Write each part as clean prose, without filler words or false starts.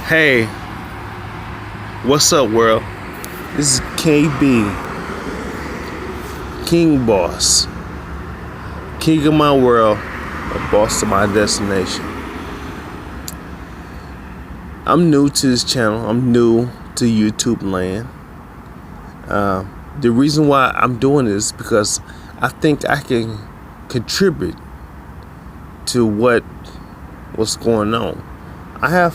Hey, what's up, world? This is KB, King Boss, King of my world, a boss of my destination. I'm new to this channel. I'm new to YouTube land. The reason why I'm doing this is because I think I can contribute to what's going on. I have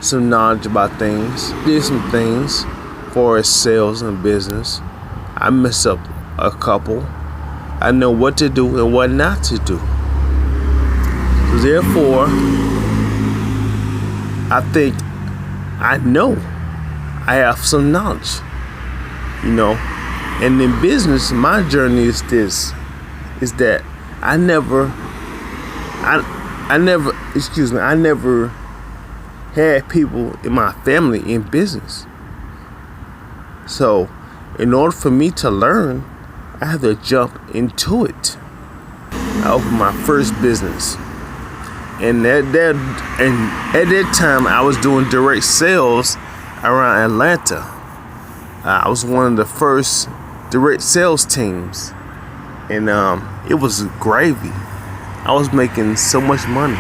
some knowledge about things. Did some things for sales and business. I messed up a couple. I know what to do and what not to do. So therefore, I think I know I have some knowledge, And in business, my journey is that I never had people in my family in business. So in order for me to learn, I had to jump into it. I opened my first business. And at that time, I was doing direct sales around Atlanta. I was one of the first direct sales teams. And it was gravy. I was making so much money.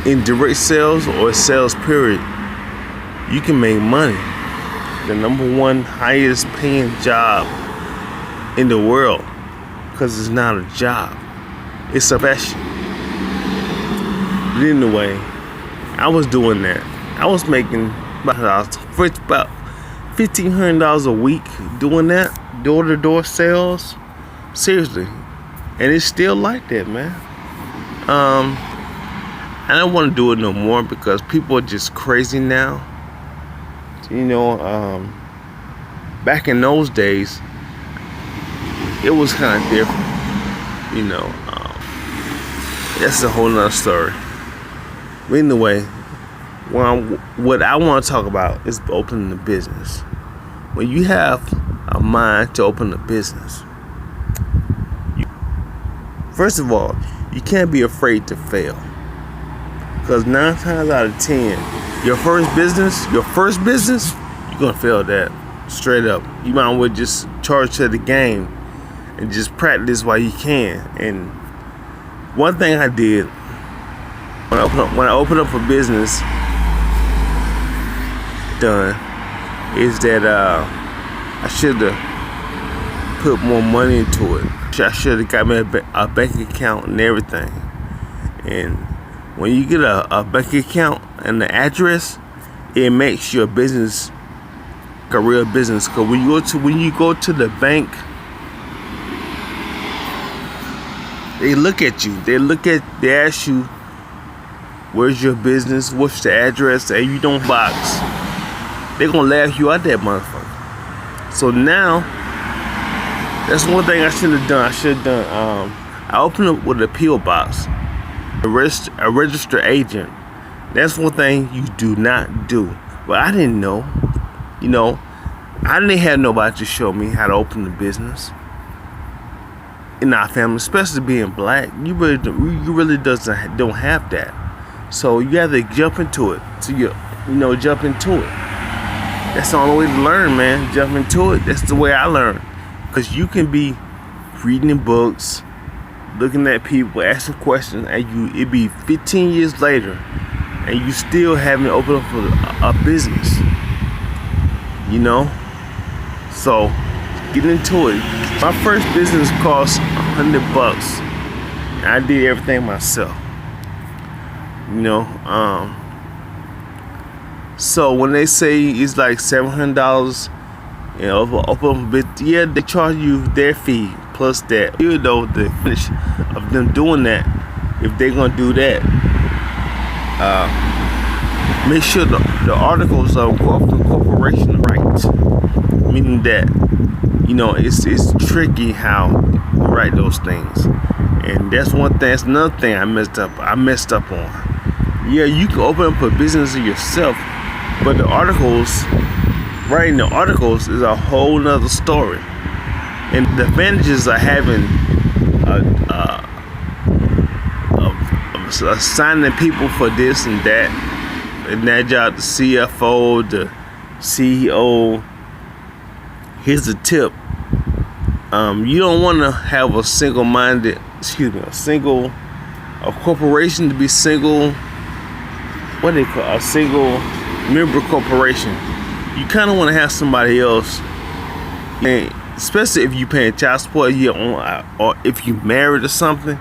In direct sales or sales period, you can make money. The number one highest paying job in the world, because it's not a job, it's a profession. But anyway, I was doing that. I was making about $1,500 a week doing that, door-to-door sales. Seriously. And it's still like that, man. I don't want to do it no more because people are just crazy now. Back in those days, it was kind of different. That's a whole nother story. But anyway, what I want to talk about is opening a business. When you have a mind to open a business, first of all, you can't be afraid to fail. Because 9 times out of 10, your first business, you're gonna fail that straight up. You might as well just charge to the game and just practice while you can. And one thing I did when I opened up a business is that I should have put more money into it. I should have got me a bank account and everything. And when you get a bank account and the address, it makes your business a real business. Because when you go to the bank, they look at you. They ask you, where's your business? What's the address? And you don't box, they're gonna laugh you out that motherfucker. So now, that's one thing I should have done. I opened up with a P.O. box. A registered agent. That's one thing you do not do. But I didn't know. I didn't have nobody to show me how to open the business. In our family, especially being black, you really don't have that. So you have to jump into it. Jump into it. That's the only way to learn, man. Jump into it. That's the way I learned. Because you can be reading books, looking at people, asking questions, and it be 15 years later, and you still haven't opened up a business. So get into it. My first business cost $100. And I did everything myself. So when they say it's like $700, open a bit, yeah, they charge you their fee plus that. Even though the finish of them doing that, if they're gonna do that, make sure the articles are corporation rights, meaning that it's tricky how you write those things, and that's one thing. That's another thing I messed up on. Yeah, you can open up a business yourself, but writing the articles is a whole nother story. And the advantages of having of assigning people for this and that, and that job, the CFO, the CEO. Here's a tip: you don't want to have a corporation to be single. What they call a single member corporation. You kind of want to have somebody else, and especially if you paying child support, or if you married or something.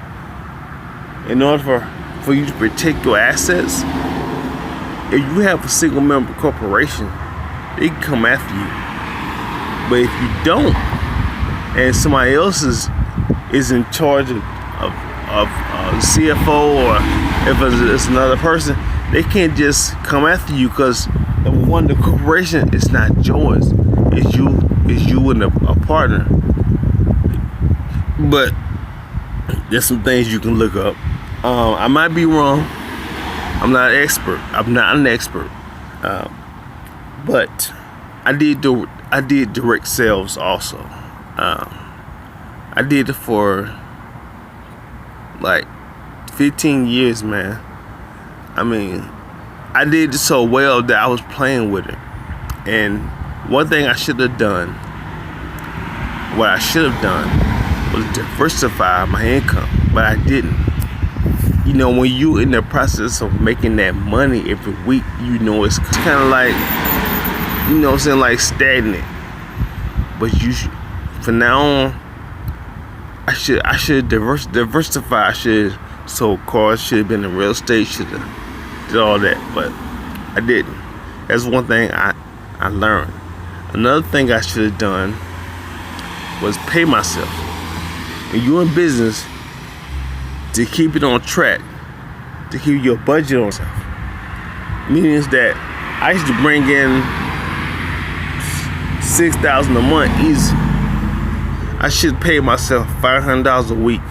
In order for you to protect your assets, if you have a single member corporation, they can come after you. But if you don't, and somebody else is in charge of CFO, or if it's another person, they can't just come after you, because number one, the corporation is not yours. It's you and a partner. But there's some things you can look up. I might be wrong. I'm not an expert. But I did direct sales also. I did it for like 15 years, man. I mean, I did it so well that I was playing with it. And one thing what I should have done was diversify my income, but I didn't. You know, when you in the process of making that money every week, you know, it's kind of like, you know what I'm saying, like stagnant. But from now on, I should diversify. I should sold cars, should have been in real estate, should have did all that, but I didn't. That's one thing I learned. Another thing I should have done was pay myself. When you're in business, to keep it on track, to keep your budget on track, means that I used to bring in $6,000 a month easy. I should pay myself $500 a week.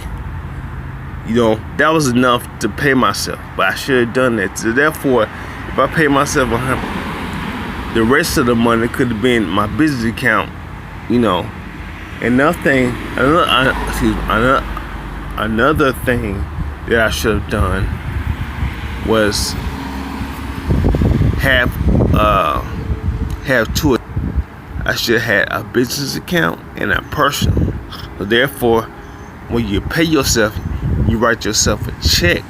You know, that was enough to pay myself, but I should have done that. So therefore, if I pay myself $100, the rest of the money could have been my business account. You know, another thing that I should have done was have two. I should have had a business account and a personal. So therefore, when you pay yourself, you write yourself a check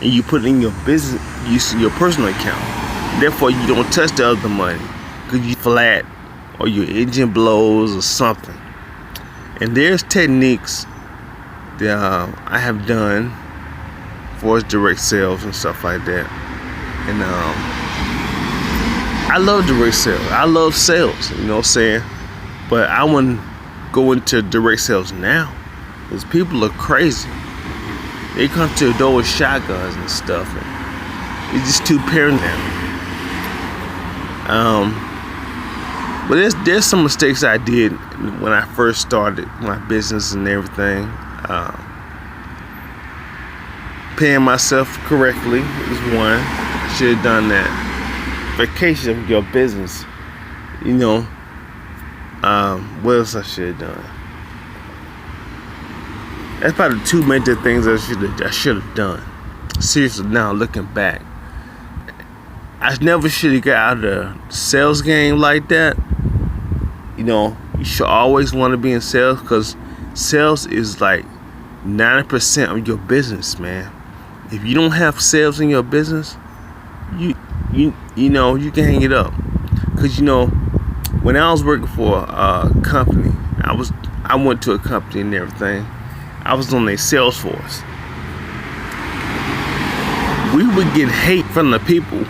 and you put it in your business, your personal account. Therefore, you don't touch the other money because you flat or your engine blows or something. And there's techniques that I have done for direct sales and stuff like that. And I love direct sales. I love sales, you know what I'm saying? But I wouldn't go into direct sales now because people are crazy. They come to the door with shotguns and stuff. And it's just too paranoid. But there's some mistakes I did when I first started my business and everything. Paying myself correctly is one. I should have done that. Vacation of your business. You know, what else I should have done? That's probably the two major things I should have done. Seriously, now looking back, I never should have got out of the sales game like that. You know, you should always want to be in sales because sales is like 90% of your business, man. If you don't have sales in your business, you know, you can hang it up. Cause you know, when I was working for a company, I went to a company and everything. I was on their sales force. We would get hate from the people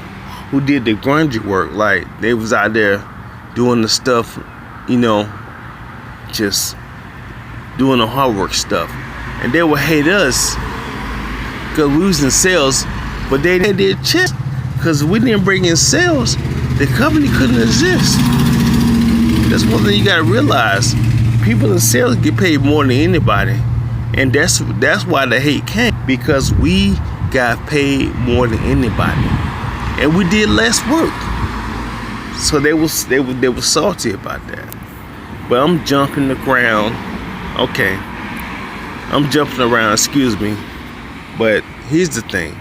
who did the grungy work. Like they was out there doing the stuff, you know, just doing the hard work stuff. And they would hate us because we was in sales, but they did check. Because we didn't bring in sales, the company couldn't exist. That's one thing you gotta realize. People in sales get paid more than anybody. And that's why the hate came. Because we got paid more than anybody. And we did less work. So they were salty about that. But I'm jumping the ground. Okay. I'm jumping around, excuse me. But here's the thing.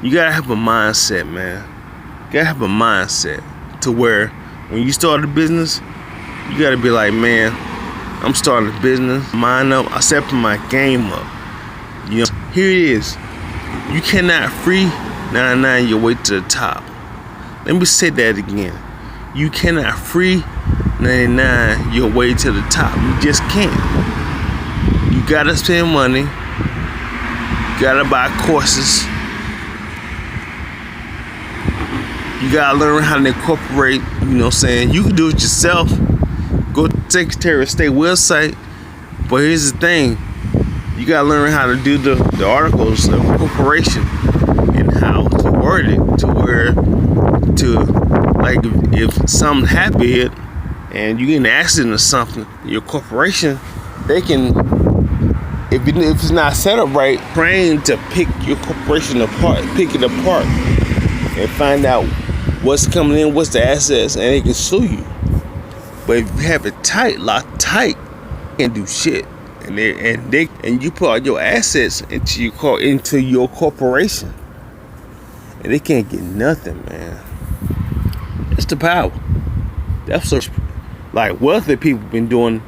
You gotta have a mindset, man. You gotta have a mindset to where when you start a business, you gotta be like, man, I'm starting a business. Mind up, I'm stepping my game up. You know, here it is. You cannot free 99 your way to the top. Let me say that again. You cannot free 99 your way to the top. You just can't. You gotta spend money. You gotta buy courses. You gotta learn how to incorporate, you know what I'm saying? You can do it yourself. Go to the Secretary of State website. But here's the thing. You gotta learn how to do the articles of incorporation and how to word it to where like if something happened and you get in an accident or something, your corporation, they can, if it's not set up right, train to pick your corporation apart, pick it apart and find out what's coming in, what's the assets, and they can sue you. But if you have it tight, locked tight, you can't do shit. And you put all your assets into your corporation, and they can't get nothing, man. It's the power. That's what, like, wealthy people been doing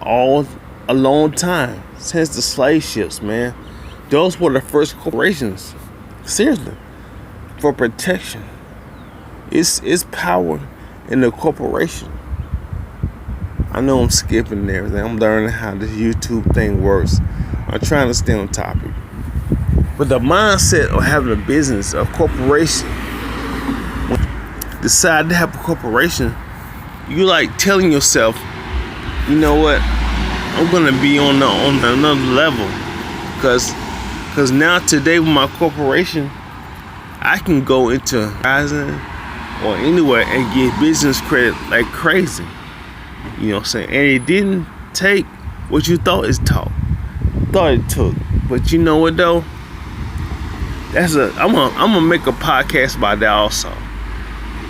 a long time, since the slave ships, man. Those were the first corporations, seriously, for protection. It's power in the corporation. I know I'm skipping and everything. I'm learning how this YouTube thing works. I'm trying to stay on topic. But the mindset of having a business, a corporation, when you decide to have a corporation, you like telling yourself, you know what, I'm gonna be on another level, because now today with my corporation, I can go into Verizon or anywhere and get business credit like crazy. You know what I'm saying? And it didn't take what you thought it took. But you know what though? I'm gonna make a podcast about that also.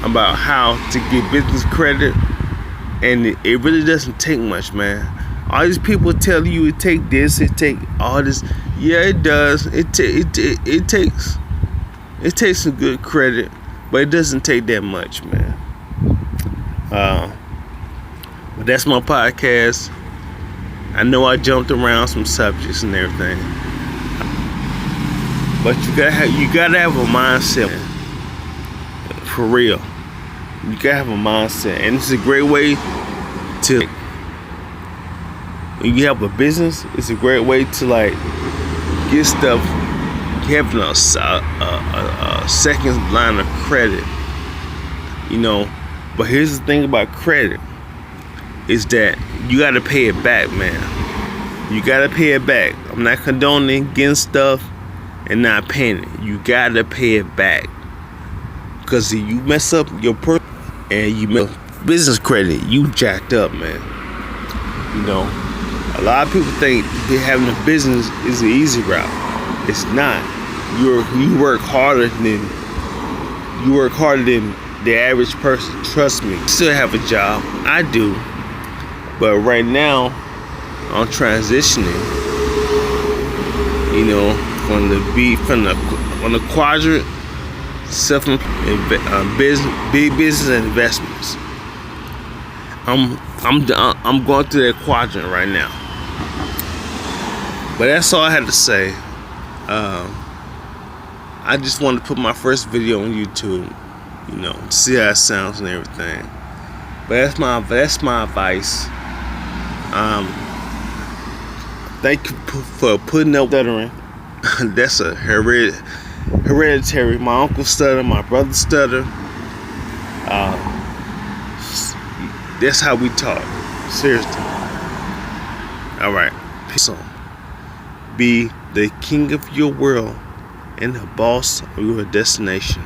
About how to get business credit. And it really doesn't take much, man. All these people tell you it take this, it take all this. Yeah, it does. It takes some good credit, but it doesn't take that much, man. But that's my podcast. I know I jumped around some subjects and everything, but you gotta have a mindset, man. For real. You gotta have a mindset, and it's a great way to. When you have a business, it's a great way to like get stuff. Having a second line of credit, you know. But here's the thing about credit. Is that you gotta pay it back, man. You gotta pay it back. I'm not condoning getting stuff and not paying it. You gotta pay it back. Because if you mess up your and you make business credit, you jacked up, man. You know, a lot of people think that having a business is the easy route. It's not. You work harder than the average person. Trust me. Still have a job. I do. But right now, I'm transitioning, you know, from the quadrant, big business and investments. I'm going through that quadrant right now. But that's all I had to say. I just wanted to put my first video on YouTube, you know, to see how it sounds and everything. But that's my advice. Thank you for putting up stuttering. That's a hereditary. My uncle stutter, my brother stutter. That's how we talk. Seriously. Alright. So, be the king of your world and the boss of your destination.